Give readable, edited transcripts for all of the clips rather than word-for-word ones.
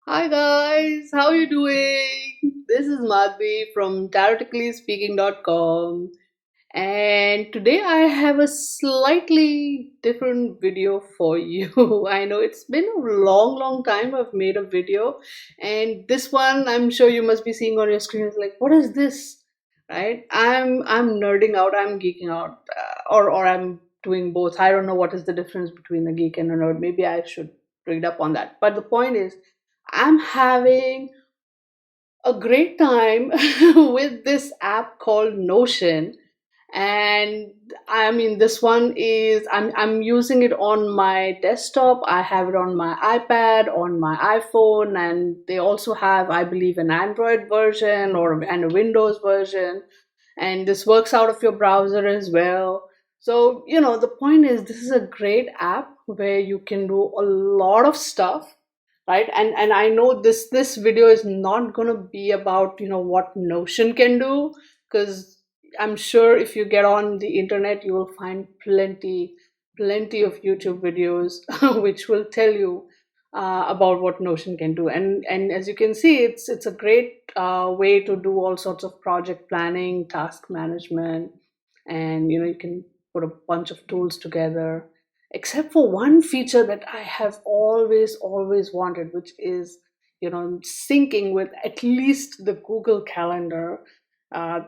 Hi guys, how you doing? This is Madhvi from TaroticallySpeaking.com, and today I have a slightly different video for you. I know it's been a long time I've made a video, and this one I'm sure you must be seeing on your screen is like, what is this? Right? I'm nerding out, I'm geeking out, or I'm doing both. I don't know what is the difference between a geek and a nerd. Maybe I should read up on that. But the point is, I'm having a great time with this app called Notion. And I mean, this one is I'm using it on my desktop. I have it on my iPad, on my iPhone, and they also have, I believe, an Android version and a Windows version. And this works out of your browser as well. So, the point is, this is a great app where you can do a lot of stuff, right? And I know this video is not going to be about what Notion can do, because I'm sure if you get on the internet you will find plenty of YouTube videos which will tell you about what Notion can do. And as you can see, it's a great way to do all sorts of project planning, task management, and you can put a bunch of tools together, except for one feature that I have always wanted, which is syncing with at least the Google Calendar. uh,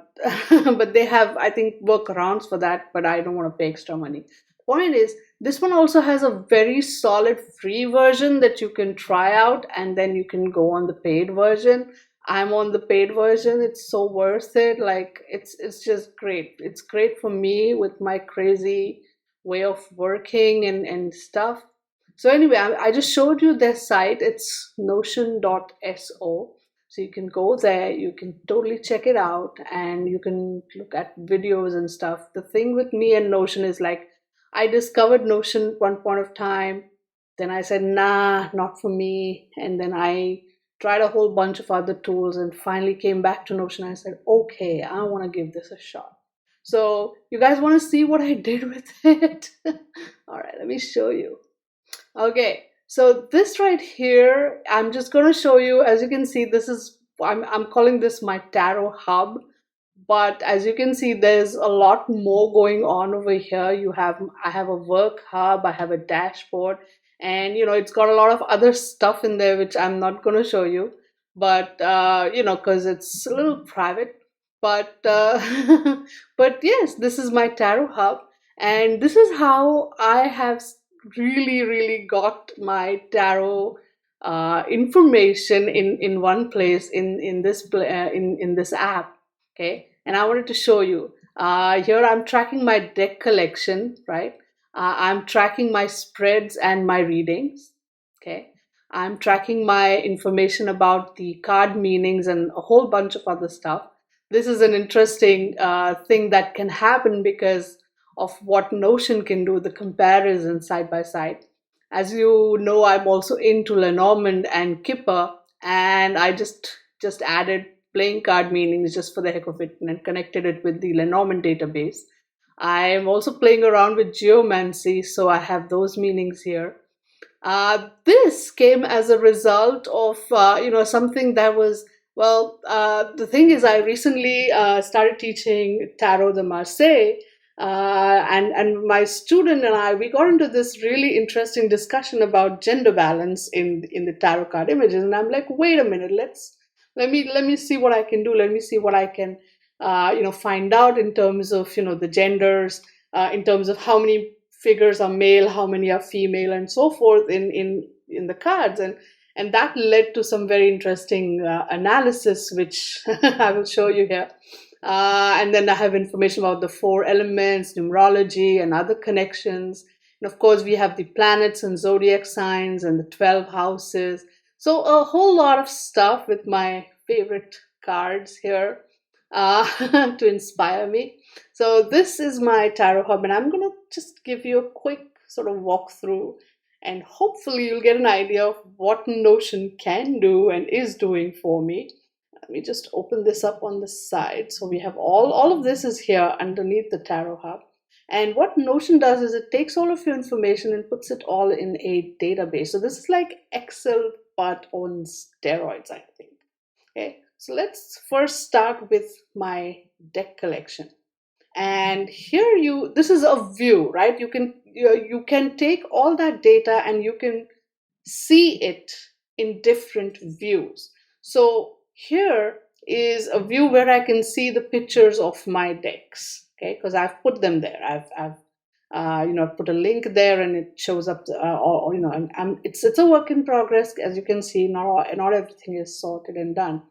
but they have, I think, workarounds for that, but I don't want to pay extra money. Point is, this one also has a very solid free version that you can try out, and then you can go on the paid version. I'm on the paid version. It's so worth it. Like, it's just great. It's great for me with my crazy way of working and stuff. So anyway, I just showed you their site. It's notion.so. So you can go there, you can totally check it out, and you can look at videos and stuff. The thing with me and Notion is, like, I discovered Notion one point of time, then I said, nah, not for me. And then I tried a whole bunch of other tools and finally came back to Notion. I said, okay, I want to give this a shot. So you guys want to see what I did with it? All right, let me show you. Okay, so this right here, I'm just going to show you. As you can see, this is, I'm calling this my tarot hub. But as you can see, there's a lot more going on over here. I have a work hub, I have a dashboard, and it's got a lot of other stuff in there which I'm not going to show you. But because it's a little private. But but yes, this is my tarot hub, and this is how I have really got my tarot information in one place, in this app. Okay, and I wanted to show you. Here I'm tracking my deck collection, right? I'm tracking my spreads and my readings. Okay, I'm tracking my information about the card meanings and a whole bunch of other stuff. This is an interesting thing that can happen because of what Notion can do, the comparison side by side. As you know, I'm also into Lenormand and Kipper, and I just added playing card meanings just for the heck of it and connected it with the Lenormand database. I am also playing around with geomancy, so I have those meanings here. This came as a result of something that was, well, the thing is, I recently started teaching Tarot de Marseille, and my student and I, we got into this really interesting discussion about gender balance in the tarot card images, and I'm like, wait a minute, let me see what I can do. Let me see what I can find out in terms of the genders, in terms of how many figures are male, how many are female, and so forth in the cards. And that led to some very interesting analysis, which I will show you here. And then I have information about the four elements, numerology, and other connections. And of course, we have the planets and zodiac signs and the 12 houses. So a whole lot of stuff with my favorite cards here to inspire me. So this is my tarot hub, and I'm going to just give you a quick sort of walkthrough, and hopefully you'll get an idea of what Notion can do and is doing for me. Let me just open this up on the side. So we have all of this is here underneath the tarot hub. And what Notion does is it takes all of your information and puts it all in a database. So this is like Excel but on steroids, I think. Okay, so let's first start with my deck collection. And here this is a view, right? You can take all that data and you can see it in different views. So here is a view where I can see the pictures of my decks, okay? Because I've put them there. I've put a link there, and it shows up. It's a work in progress, as you can see. Not everything is sorted and done.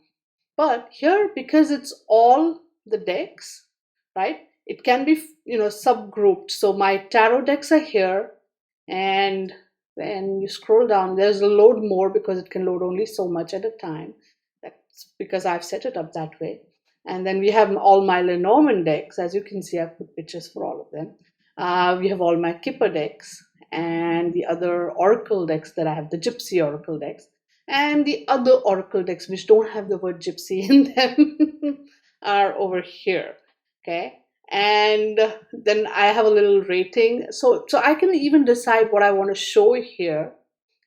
But here, because it's all the decks, right? It can be, subgrouped. So my tarot decks are here, and then you scroll down. There's a load more because it can load only so much at a time. That's because I've set it up that way. And then we have all my Lenormand decks. As you can see, I've put pictures for all of them. We have all my Kipper decks and the other Oracle decks that I have, the Gypsy Oracle decks, and the other Oracle decks which don't have the word gypsy in them are over here. Okay, and then I have a little rating, so I can even decide what I want to show here.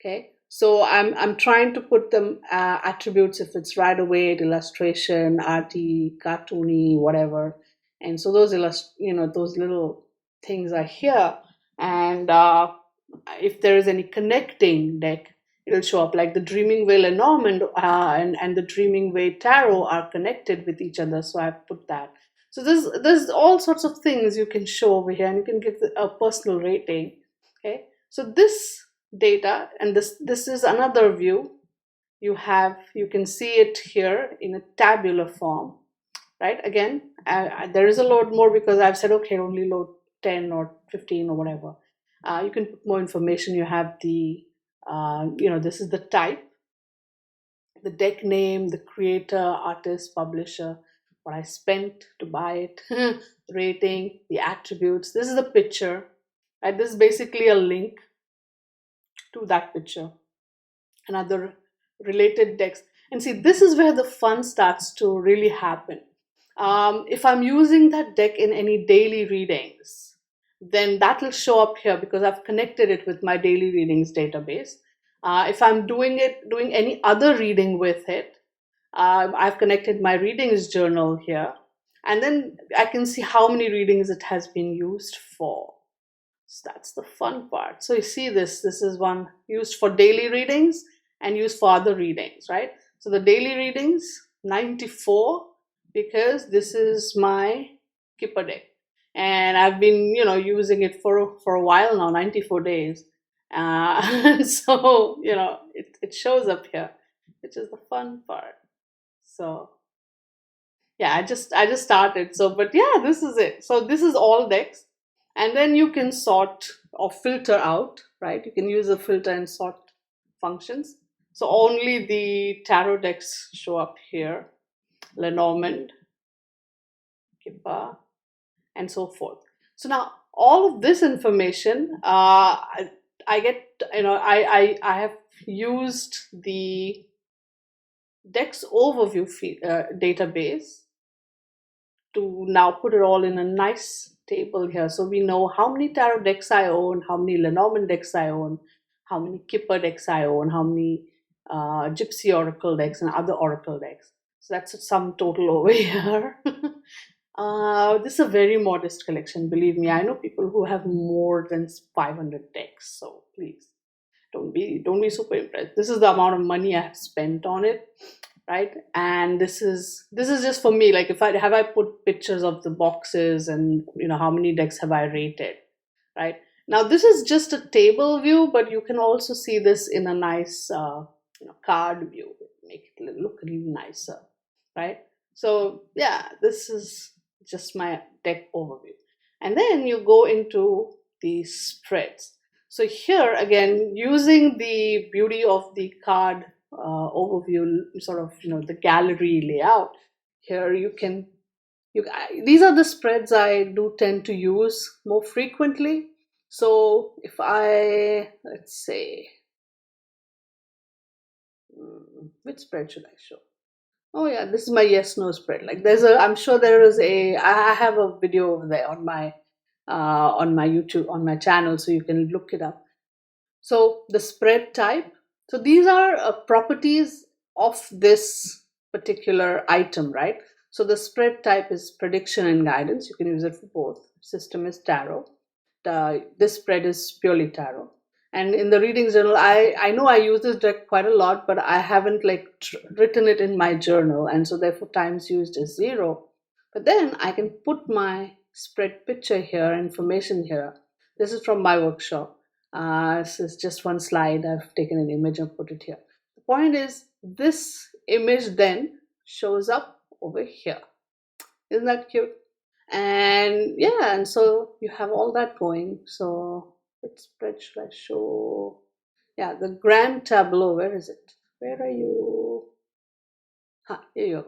Okay, so I'm trying to put them attributes, if it's right away, illustration, arty, cartoony, whatever. And so those those little things are here. And if there is any connecting deck, it'll show up, like the Dreaming Way Lenormand and the Dreaming Way Tarot are connected with each other. So I've put that. So there's all sorts of things you can show over here, and you can give a personal rating. Okay, so this data, and this is another view. You can see it here in a tabular form, right? Again, there is a load more because I've said, okay, only load 10 or 15 or whatever. You can put more information. You have the this is the type, the deck name, the creator, artist, publisher, what I spent to buy it, the rating, the attributes. This is the picture, right? This is basically a link to that picture and other related decks. And see, this is where the fun starts to really happen. If I'm using that deck in any daily readings, then that will show up here because I've connected it with my daily readings database. If I'm doing any other reading with it, I've connected my readings journal here, and then I can see how many readings it has been used for. So that's the fun part. So you see this is one used for daily readings and used for other readings, right? So the daily readings, 94, because this is my Kipper deck. And I've been, using it for a while now, 94 days. So, it shows up here, which is the fun part. So yeah, I just started. So, but yeah, this is it. So this is all decks. And then you can sort or filter out, right? You can use a filter and sort functions. So only the tarot decks show up here, Lenormand, Kipper, and so forth. So now all of this information, I get, I have used the Dex overview database to now put it all in a nice table here. So we know how many tarot decks I own, how many Lenormand decks I own, how many Kipper decks I own, how many Gypsy Oracle decks and other Oracle decks. So that's a sum total over here. This is a very modest collection, believe me. I know people who have more than 500 decks, so please don't be super impressed. This is the amount of money I have spent on it, right? And this is just for me. Like, if I put pictures of the boxes and how many decks have I rated, right? Now this is just a table view, but you can also see this in a nice card view. Make it look a little nicer, right? So yeah, this is just my deck overview. And then you go into the spreads. So here again, using the beauty of the card overview, sort of the gallery layout, here these are the spreads I do tend to use more frequently. So if let's say, which spread should I show? Oh yeah, this is my yes no spread. Like, I'm sure there is I have a video over there on my YouTube, on my channel, so you can look it up. So the spread type, So these are properties of this particular item, right? So the spread type is prediction and guidance. You can use it for both. System is tarot. This spread is purely tarot. And in the readings journal, I know I use this deck quite a lot, but I haven't like written it in my journal, and so therefore times used is 0. But then I can put my spread picture here, information here. This is from my workshop. This is just one slide. I've taken an image and put it here. The point is, this image then shows up over here. Isn't that cute? And yeah, and so you have all that going. So which spread should I show? Yeah, the grand tableau. Where is it? Where are you? Here you go.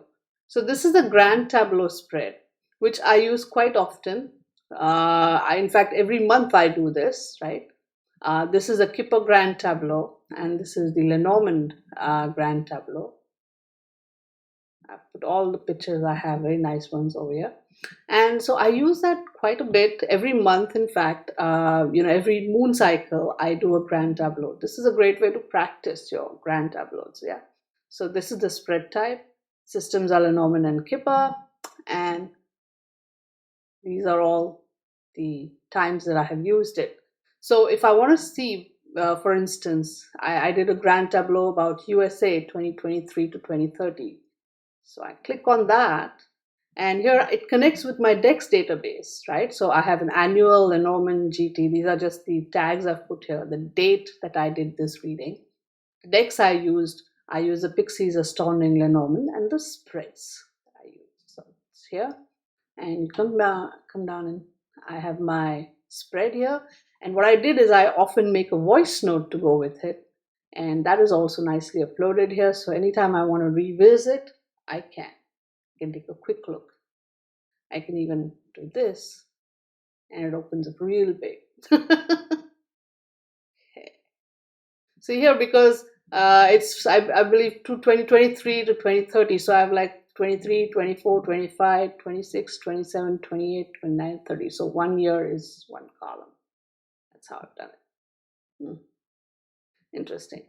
So this is the grand tableau spread, which I use quite often. In fact, every month I do this, right? This is a Kipper grand tableau, and this is the Lenormand grand tableau. I've put all the pictures I have, very nice ones over here. And so I use that quite a bit every month. In fact, every moon cycle, I do a grand tableau. This is a great way to practice your grand tableaus. Yeah. So this is the spread type. Systems are Lenormand and Kipper. And these are all the times that I have used it. So if I want to see, for instance, I did a grand tableau about USA 2023 to 2030. So I click on that, and here it connects with my DEX database, right? So I have an annual, Lenormand, GT. These are just the tags I've put here, the date that I did this reading. The DEX I used the Pixies, Astounding, Lenormand, and the spreads that I used. So it's here, and you come down, and I have my spread here. And what I did is I often make a voice note to go with it, and that is also nicely uploaded here. So anytime I want to revisit, I can take a quick look. I can even do this, and it opens up real big. Okay. So here, because it's I believe to 2023 to 2030, so I have like 23, 24, 25, 26, 27, 28, 29, 30. So 1 year is one column. That's how I've done it. Interesting.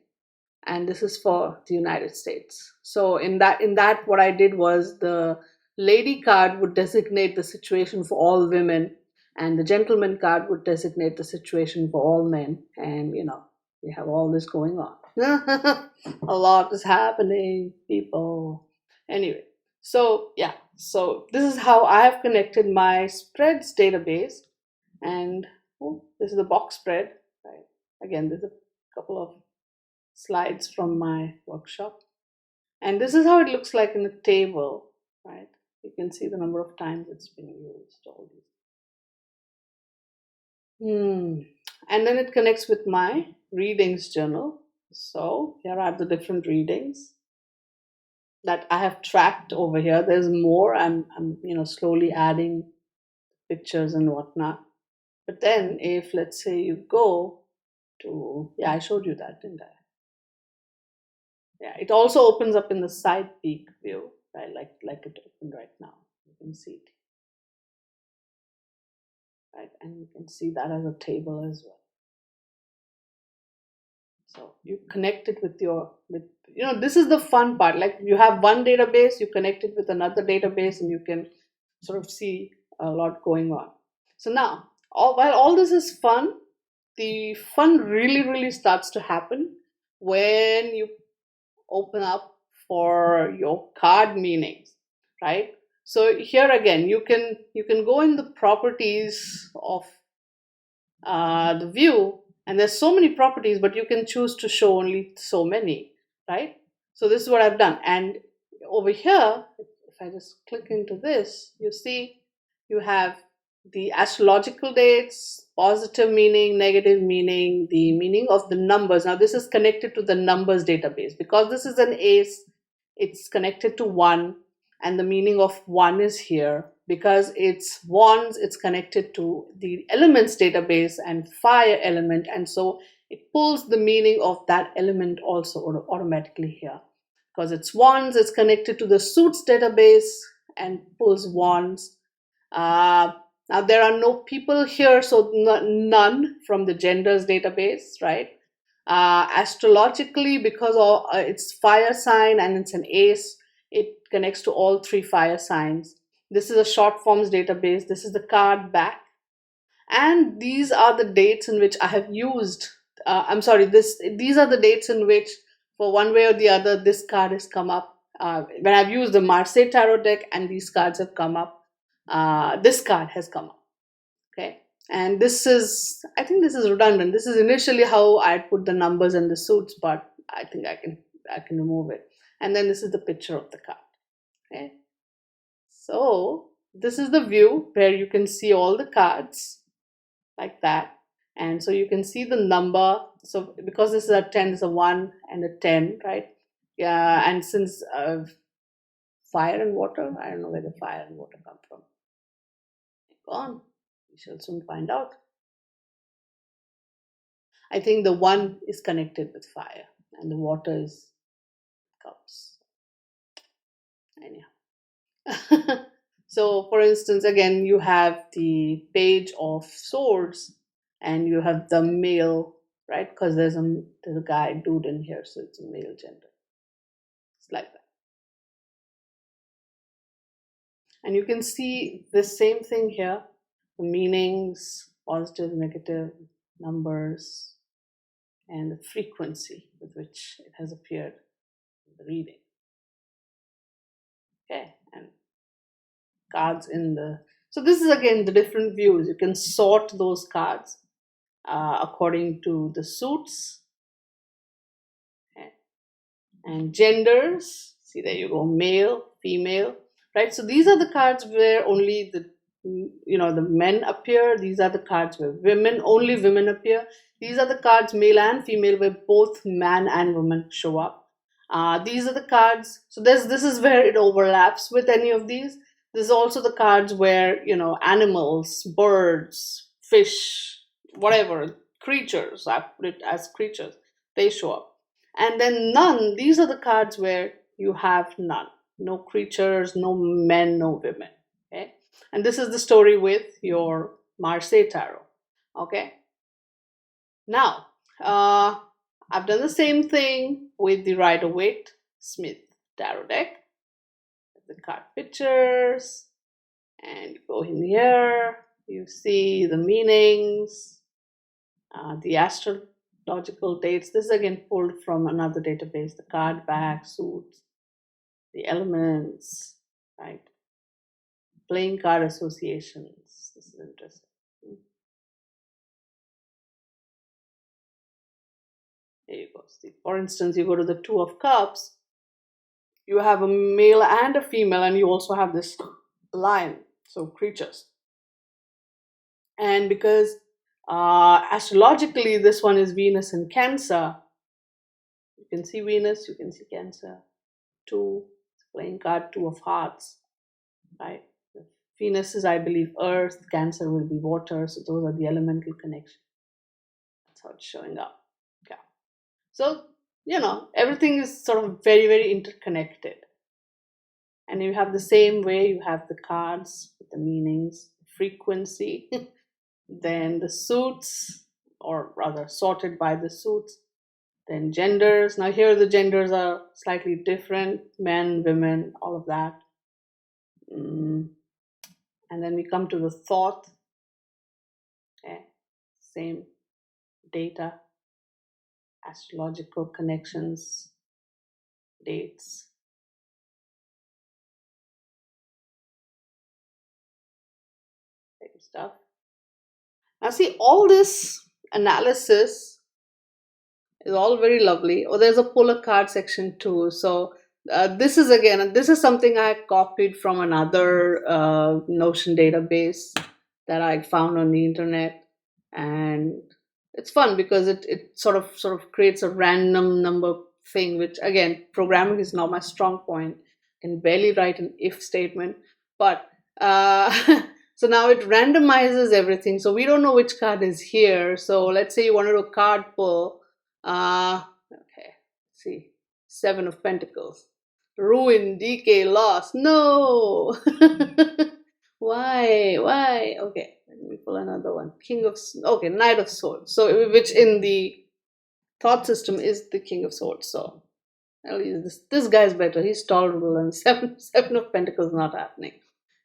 And this is for the United States. So in that what I did was, the lady card would designate the situation for all women, and the gentleman card would designate the situation for all men. And we have all this going on. A lot is happening, people. Anyway, so yeah, so this is how I have connected my spreads database. And this is the box spread, right? Again, there's a couple of slides from my workshop, and this is how it looks like in a table, right? You can see the number of times it's been used, all these. And then it connects with my readings journal. So here are the different readings that I have tracked over here. There's more. I'm slowly adding pictures and whatnot. But then if, let's say, you go to, I showed you that, didn't I? Yeah, it also opens up in the side peek view, right? Like it opened right now. You can see it, right? And you can see that as a table as well. So you connect it with this is the fun part. Like, you have one database, you connect it with another database, and you can sort of see a lot going on. So now, while all this is fun, the fun really, really starts to happen when you open up for your card meanings, right? So here again, you can go in the properties of the view, and there's so many properties, but you can choose to show only so many, right? So this is what I've done. And over here, if I just click into this, you see you have the astrological dates, positive meaning, negative meaning, the meaning of the numbers. Now this is connected to the numbers database. Because this is an ace, it's connected to 1, and the meaning of 1 is here. Because it's wands, it's connected to the elements database and fire element, and so it pulls the meaning of that element also automatically here. Because it's wands, it's connected to the suits database and pulls wands. Now there are no people here, so none from the genders database, right? Astrologically, because it's fire sign and it's an ace, it connects to all three fire signs. This is a short forms database. This is the card back, and these are the dates in which I have used. I'm sorry. These are the dates in which, for one way or the other, this card has come up. When I've used the Marseille tarot deck, and these cards have come up. This card has come up. Okay, and I think this is redundant. This is initially how I put the numbers and the suits, but I think I can remove it. And then this is the picture of the card. Okay, so this is the view where you can see all the cards like that, and so you can see the number. So because this is a 10, it's a 1 and a 10, right? Yeah, and since fire and water, I don't know where the fire and water come from. Gone. We shall soon find out. I think the 1 is connected with fire and the water is cups. Anyhow. So, for instance, again, you have the page of swords and you have the male, right? Because there's a guy, dude in here, so it's a male gender. It's like that. And you can see the same thing here, the meanings, positive, negative, numbers, and the frequency with which it has appeared in the reading. Okay, and cards in the... So this is again the different views. You can sort those cards according to the suits. Okay. And genders. See, there you go, male, female, right? So these are the cards where only the men appear. These are the cards where only women appear. These are the cards, male and female, where both man and woman show up. These are the cards. So this is where it overlaps with any of these. This is also the cards where, animals, birds, fish, whatever, creatures, I put it as creatures, they show up. And then none, these are the cards where you have none. No creatures, no men, no women. Okay. And this is the story with your Marseille tarot. Okay. Now, I've done the same thing with the Rider-Waite Smith tarot deck. The card pictures, and you go in here, you see the meanings, the astrological dates. This is again pulled from another database, the card back, suits, the elements, right? Playing card associations. This is interesting. There you go. See, for instance, you go to the Two of Cups, you have a male and a female, and you also have this lion, so creatures. And because astrologically this one is Venus in Cancer, you can see Venus, you can see Cancer. 2, playing card, 2 of Hearts, right? Venus is, I believe, Earth, Cancer will be water, so those are the elemental connections. That's how it's showing up. Yeah. So, everything is sort of very, very interconnected. And you have the same way, you have the cards with the meanings, frequency, then the suits, or rather sorted by the suits, then genders. Now here the genders are slightly different, men, women, all of that. And then we come to the thought. Okay, same data, astrological connections, dates. Same stuff. Now see, all this analysis is all very lovely. Oh, there's a pull a card section too. So this is something I copied from another Notion database that I found on the internet, and it's fun because it sort of creates a random number thing, which again, programming is not my strong point. I can barely write an if statement, but so now it randomizes everything. So we don't know which card is here. So let's say you wanted a card pull. Okay, let's see, 7 of Pentacles. Ruin, decay, loss. No. Why? Okay, let me pull another one. Okay, Knight of Swords. So which in the thought system is the King of Swords. So at least this guy's better. He's tolerable, and seven of Pentacles not happening.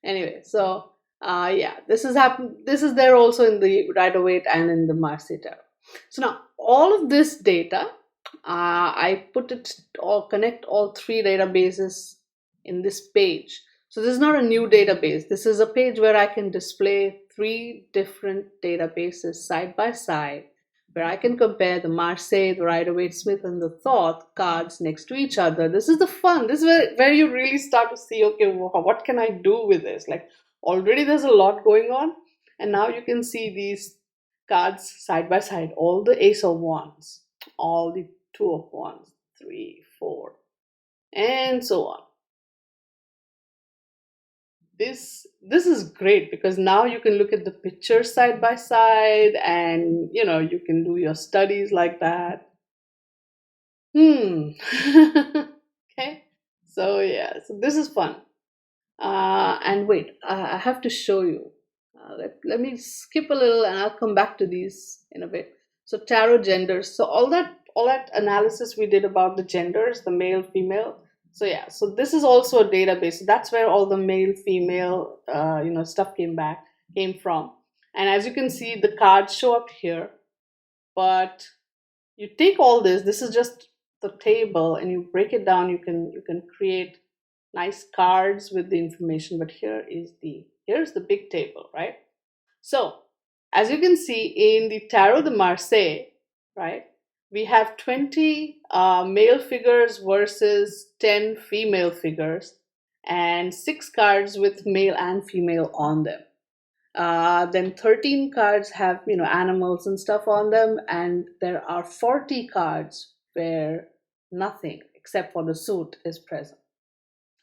Anyway, so yeah, this is happen. This is there also in the Rider Waite and in the Marseille Tarot. So now all of this data, I put it or connect all three databases in this page. So this is not a new database. This is a page where I can display three different databases side by side, where I can compare the Marseille, the Rider-Waite-Smith, and the Thoth cards next to each other. This is the fun. This is where you really start to see, okay, what can I do with this? Like, already there's a lot going on, and now you can see these cards side by side. All the Ace of Wands, all the Two of Wands, 3, 4, and so on. This is great because now you can look at the pictures side by side, and you can do your studies like that. Okay, so yeah, so this is fun. And wait, I have to show you. Let me skip a little and I'll come back to these in a bit. So tarot genders. So all that analysis we did about the genders, the male, female. So yeah, so this is also a database. That's where all the male, female, stuff came from. And as you can see, the cards show up here. But you take all this. This is just the table, and you break it down. You can create nice cards with the information. But here's the big table, right? So as you can see in the Tarot de Marseille, right, we have 20 male figures versus 10 female figures, and 6 cards with male and female on them. Then 13 cards have animals and stuff on them, and there are 40 cards where nothing except for the suit is present.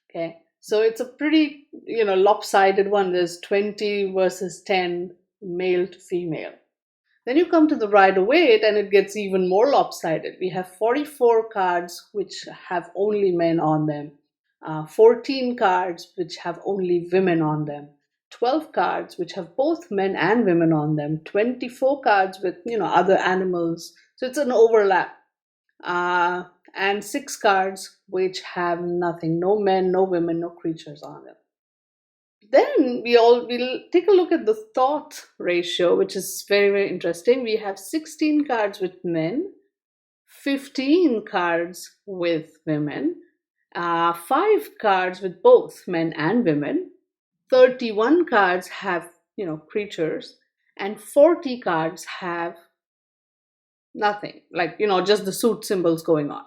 Okay, so it's a pretty lopsided one. There's 20 versus 10 male to female. Then you come to the Rider-Waite and it gets even more lopsided. We have 44 cards which have only men on them, 14 cards which have only women on them, 12 cards which have both men and women on them, 24 cards with other animals. So it's an overlap. And 6 cards which have nothing, no men, no women, no creatures on them. Then we'll take a look at the Thoth ratio, which is very, very interesting. We have 16 cards with men, 15 cards with women, 5 cards with both men and women, 31 cards have creatures, and 40 cards have nothing, like just the suit symbols going on.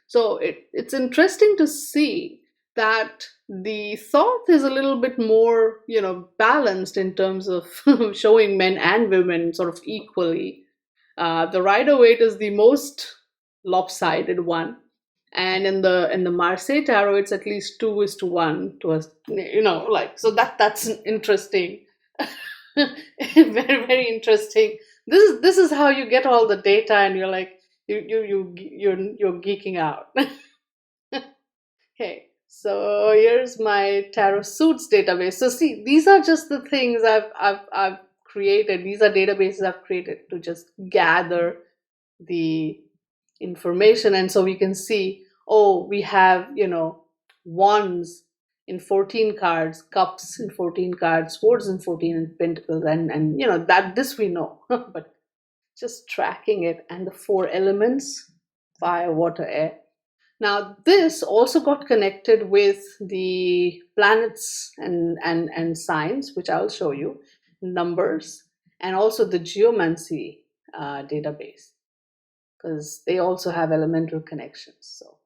So it's interesting to see that the Thoth is a little bit more balanced in terms of showing men and women sort of equally. The Rider-Waite is the most lopsided one, and in the Marseille Tarot it's at least 2:1 to us, so that's interesting. Very, very interesting. This is how you get all the data, and you're like you're geeking out. Okay, so here's my tarot suits database. So see, these are just the things I've created. These are databases I've created to just gather the information, and so we can see, oh, we have wands in 14 cards, cups in 14 cards, swords in 14, and pentacles, and that this we know. But just tracking it, and the 4 elements, fire, water, air. Now this also got connected with the planets and signs, which I'll show you, numbers, and also the geomancy database, because they also have elemental connections. So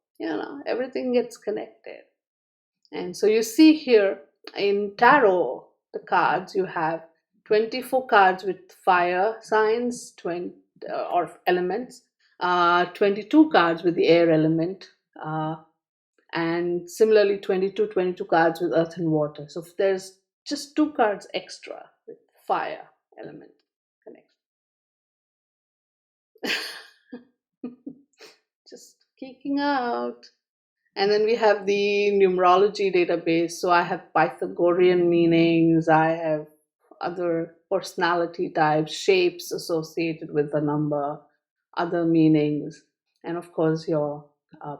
everything gets connected. And so you see here in tarot, the cards, you have 24 cards with fire signs, or elements, 22 cards with the air element, and similarly 22 cards with earth and water. So there's just 2 cards extra with fire element connection. Just geeking out. And then we have the numerology database. So I have Pythagorean meanings, I have other personality types, shapes associated with the number, other meanings, and of course your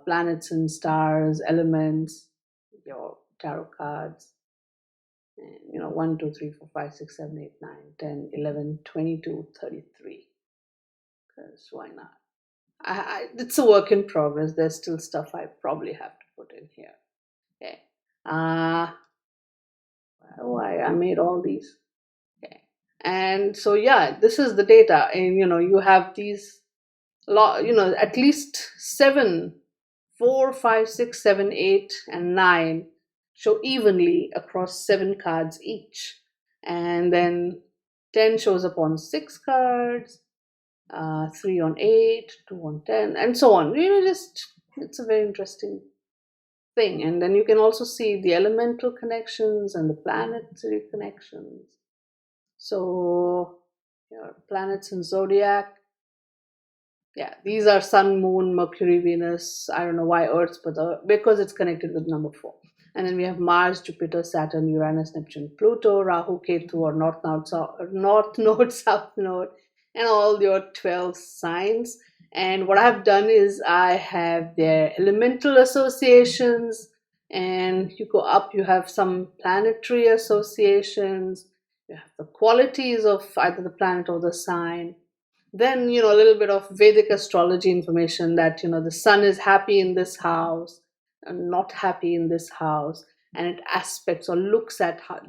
planets and stars, elements, your tarot cards, and 1, 2, 3, 4, 5, 6, 7, 8, 9, 10, 11, 22, 33. Because why not? It's a work in progress. There's still stuff I probably have to put in here. Okay. I made all these. Okay. And so yeah, this is the data, and you have these at least 7, 4, 5, 6, 7, 8, and 9 show evenly across 7 cards each, and then 10 shows up on 6 cards, 3 on 8, 2 on 10, and so on. Just it's a very interesting thing. And then you can also see the elemental connections and the planetary connections. So your planets and zodiac, yeah, these are Sun, Moon, Mercury, Venus. I don't know why Earth, but because it's connected with number 4. And then we have Mars, Jupiter, Saturn, Uranus, Neptune, Pluto, Rahu, Ketu, or North Node, South Node, and all your 12 signs. And what I've done is I have their elemental associations, and you go up, you have some planetary associations, you have the qualities of either the planet or the sign. Then, a little bit of Vedic astrology information that, the sun is happy in this house and not happy in this house. And it aspects or looks at house,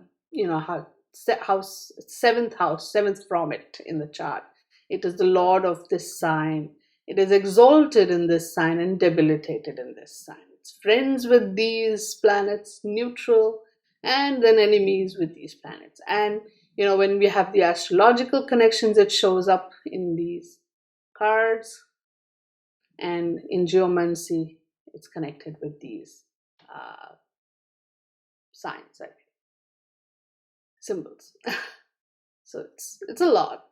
seventh house, seventh from it in the chart. It is the lord of this sign. It is exalted in this sign and debilitated in this sign. It's friends with these planets, neutral, and then enemies with these planets. And when we have the astrological connections, it shows up in these cards, and in geomancy, it's connected with these signs, symbols. So it's a lot,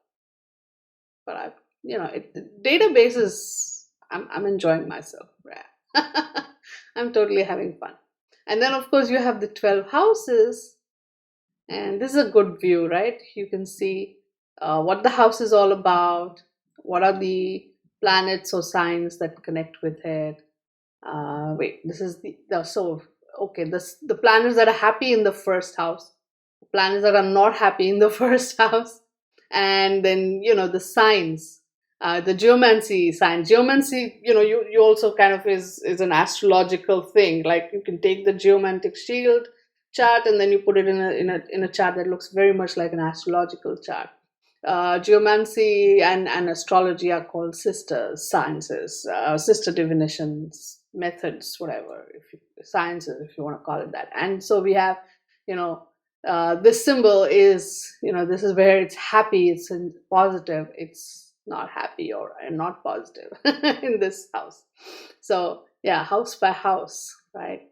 but the database is, I'm enjoying myself. I'm totally having fun. And then of course you have the 12 houses. And this is a good view, right? You can see what the house is all about, what are the planets or signs that connect with it. This is the planets that are happy in the first house, the planets that are not happy in the first house, and then the signs, the geomancy sign. Geomancy, you also kind of is an astrological thing. Like you can take the geomantic shield chart and then you put it in a chart that looks very much like an astrological chart. Geomancy and astrology are called sister sciences, sister divinations, methods, whatever, sciences, if you want to call it that. And so we have, this symbol is, this is where it's happy, it's positive, it's not happy or not positive in this house. So yeah, house by house, right?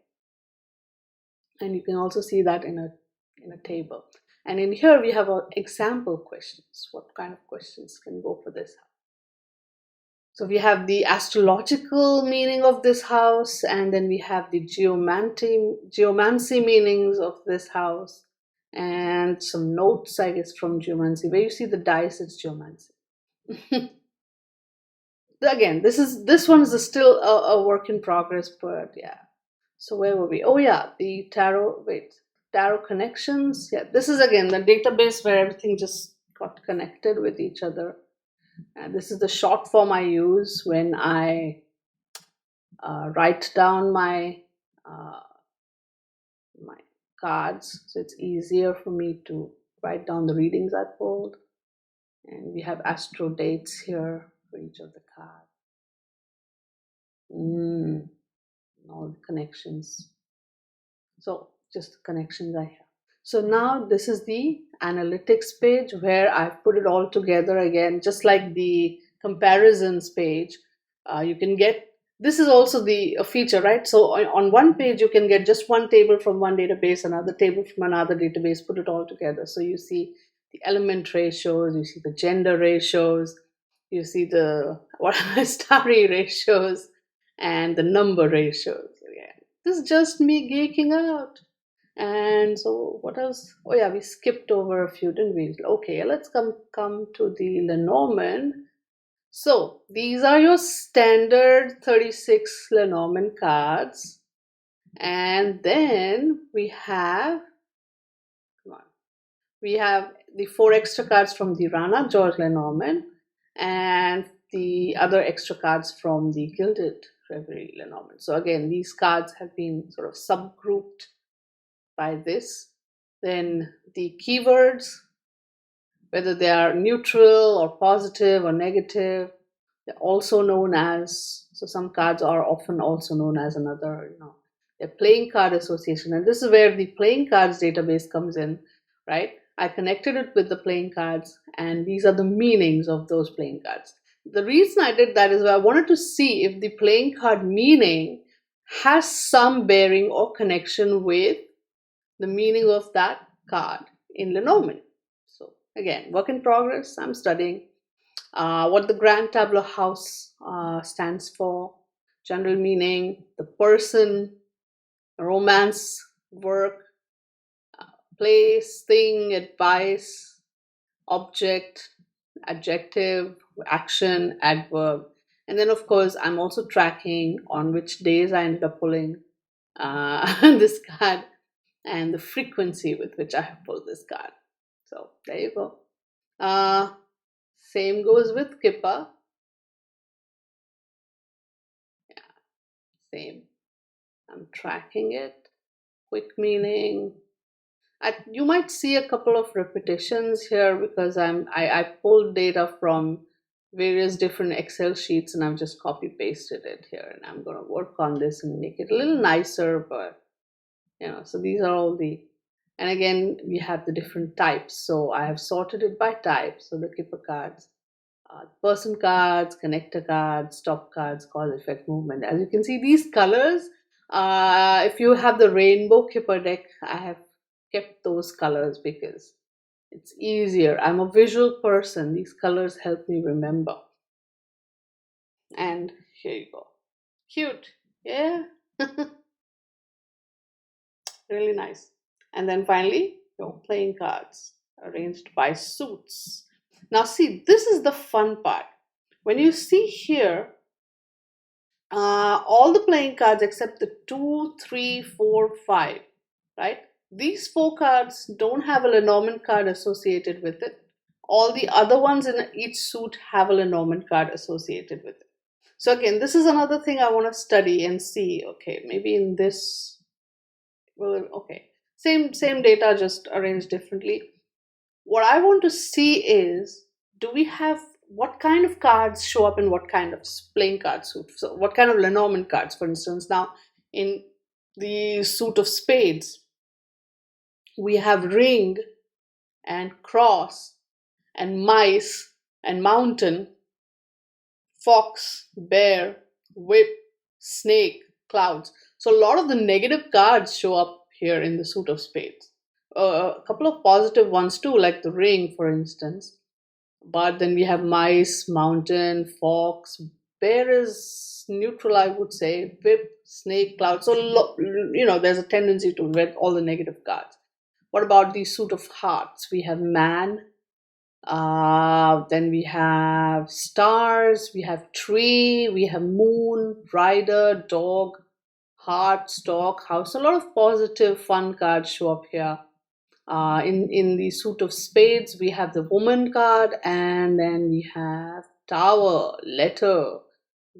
And you can also see that in a table. And in here we have example questions. What kind of questions can go for this house? So we have the astrological meaning of this house, and then we have the geomancy meanings of this house, and some notes, I guess, from geomancy. Where you see the dice, it's geomancy. Again, this one is still a work in progress, but yeah. So where were we? Oh yeah, the tarot connections. Yeah, this is again the database where everything just got connected with each other. And this is the short form I use when I write down my cards, so it's easier for me to write down the readings I pulled. And we have astro dates here for each of the cards. All the connections. So just the connections I have. So now this is the analytics page where I've put it all together again, just like the comparisons page. You can get, this is also a feature, right? So on one page, you can get just one table from one database, another table from another database, put it all together. So you see the element ratios, you see the gender ratios, you see the starry ratios, and the number ratios. Yeah. This is just me geeking out. And so what else? Oh yeah, we skipped over a few, didn't we? Okay, let's come to the Lenormand. So these are your standard 36 Lenormand cards. And then we have, come on, we have the 4 extra cards from the Rana George Lenormand and the other extra cards from the Gilded Reverie Lenormand. So again, these cards have been sort of subgrouped by this. Then the keywords, whether they are neutral or positive or negative, they're also known as, so some cards are often also known as another, they're playing card association. And this is where the playing cards database comes in, right? I connected it with the playing cards, and these are the meanings of those playing cards. The reason I did that is I wanted to see if the playing card meaning has some bearing or connection with the meaning of that card in Lenormand. So again, work in progress. I'm studying what the Grand Tableau House stands for, general meaning, the person, romance, work, place, thing, advice, object, adjective, action, adverb. And then, of course, I'm also tracking on which days I ended up pulling this card and the frequency with which I have pulled this card. So there you go. Same goes with Kipper. Yeah, same. I'm tracking it. Quick meaning. You might see a couple of repetitions here because I pulled data from various different Excel sheets and I've just copy pasted it here, and I'm going to work on this and make it a little nicer. But so these are all the, and again we have the different types. So I have sorted it by type. So the Kipper cards, person cards, connector cards, stop cards, cause effect movement. As you can see, these colors, if you have the rainbow Kipper deck, I have kept those colors because it's easier. I'm a visual person. These colors help me remember. And here you go. Cute. Yeah. Really nice. And then finally, your playing cards arranged by suits. Now see, this is the fun part. When you see here, all the playing cards except the 2, 3, 4, 5, right? These 4 cards don't have a Lenormand card associated with it. All the other ones in each suit have a Lenormand card associated with it. So again, this is another thing I want to study and see. Okay, maybe in this, well, okay, same data, just arranged differently. What I want to see is, do we have, what kind of cards show up in what kind of playing card suit? So what kind of Lenormand cards, for instance? Now, in the suit of spades, we have ring and cross and mice and mountain, fox, bear, whip, snake, clouds. So a lot of the negative cards show up here in the suit of spades. A couple of positive ones too, like the ring, for instance. But then we have mice, mountain, fox, bear is neutral, I would say, whip, snake, cloud. So, there's a tendency to read all the negative cards. What about the suit of hearts? We have man, then we have stars, we have tree, we have moon, rider, dog, heart, stork, house. A lot of positive, fun cards show up here. In the suit of spades, we have the woman card, and then we have tower, letter,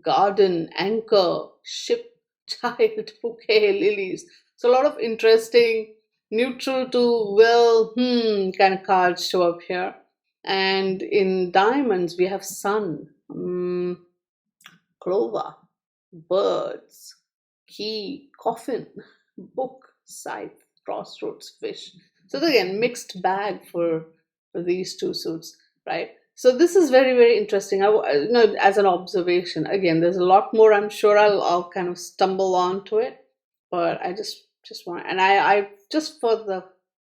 garden, anchor, ship, child, bouquet, lilies. So a lot of interesting neutral to kind of cards show up here. And in diamonds, we have sun, clover, birds, key, coffin, book, scythe, crossroads, fish. So again, mixed bag for these 2 suits, right? So this is very, very interesting. As an observation, again, there's a lot more. I'm sure I'll kind of stumble onto it, but I just want, and I just for the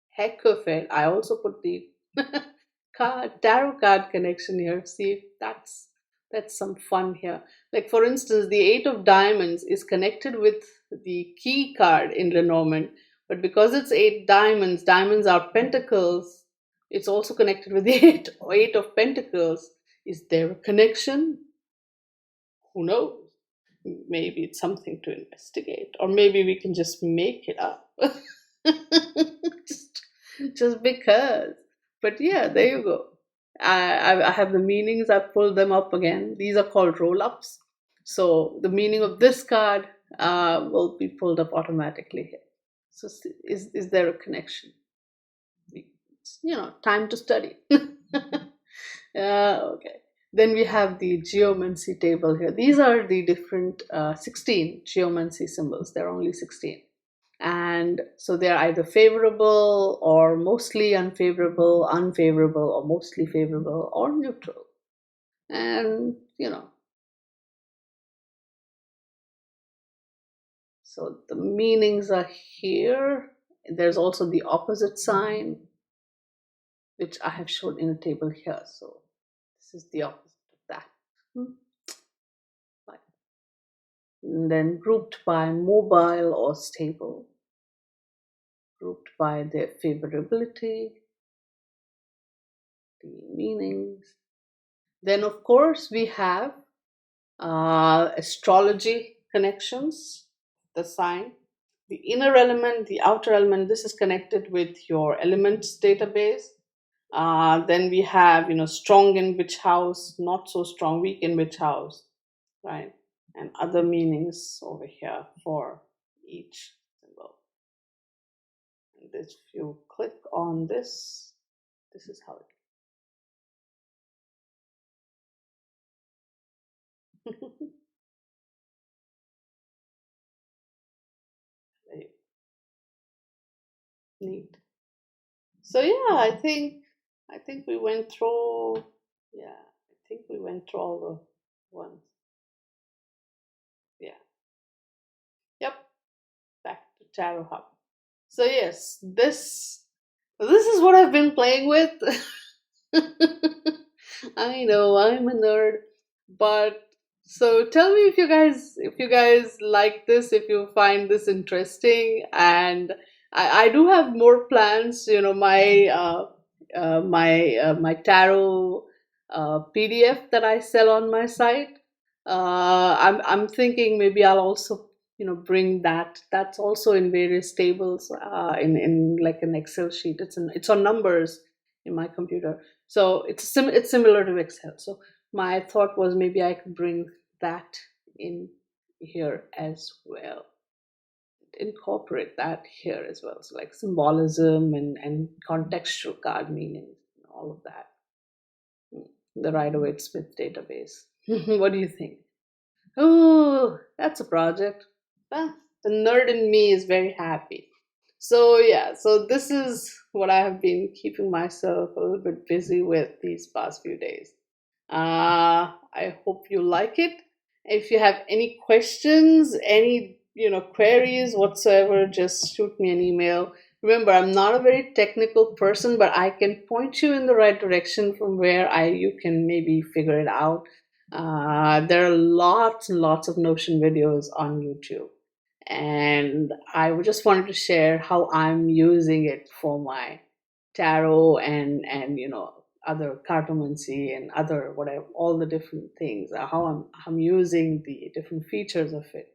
heck of it, I also put the tarot card connection here. See if that's some fun here. Like for instance, the 8 of diamonds is connected with the key card in Lenormand, but because it's 8 diamonds, diamonds are pentacles. It's also connected with the eight of pentacles Is there a connection? Who knows? Maybe it's something to investigate, or maybe we can just make it up. just, just because. But yeah, there you go. I have the meanings. I pulled them up again. These are called roll ups. So the meaning of this card will be pulled up automatically here. So is there a connection? It's, time to study. Okay. Then we have the geomancy table here. These are the different 16 geomancy symbols. There are only 16. And so they're either favorable or mostly unfavorable, unfavorable or mostly favorable, or neutral. And, so the meanings are here. There's also the opposite sign, which I have shown in a table here. So this is the opposite of that. Right. And then grouped by mobile or stable, grouped by their favorability, the meanings. Then, of course, we have astrology connections, the sign, the inner element, the outer element. This is connected with your elements database. Then we have, strong in which house, not so strong, weak in which house, right? And other meanings over here for each symbol. And if you click on this, this is how it very neat. So yeah, I think we went through. Yeah, I think we went through all the ones. Yeah. Yep. Back to Tarot Hub. So yes, this is what I've been playing with. I know I'm a nerd, but so tell me if you guys like this, if you find this interesting, and I do have more plans. My tarot PDF that I sell on my site. I'm thinking maybe I'll also bring that. That's also in various tables in like an Excel sheet. It's on numbers in my computer, so it's similar to Excel. So my thought was maybe I could bring that in here as well, incorporate that here as well. So like symbolism and contextual card meanings, all of that. The Rider-Waite-Smith database. What do you think? Oh, that's a project. Ah, the nerd in me is very happy. So yeah, so this is what I have been keeping myself a little bit busy with these past few days. I hope you like it. If you have any questions, any queries whatsoever, just shoot me an email. Remember, I'm not a very technical person, but I can point you in the right direction from where you can maybe figure it out. There are lots and lots of Notion videos on YouTube, and I just wanted to share how I'm using it for my tarot and other cartomancy and other whatever, all the different things, how I'm using the different features of it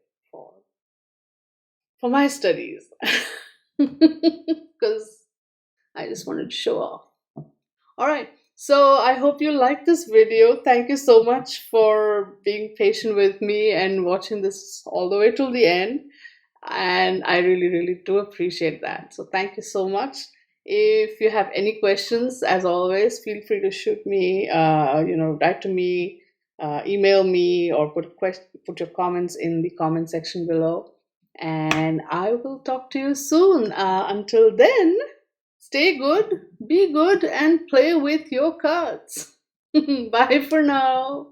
for my studies. Because I just wanted to show off. All right. So I hope you liked this video. Thank you so much for being patient with me and watching this all the way till the end. And I really, really do appreciate that. So thank you so much. If you have any questions, as always, feel free to shoot me, write to me, email me, or put your comments in the comment section below. And I will talk to you soon. Until then, stay good, be good, and play with your cards. Bye for now.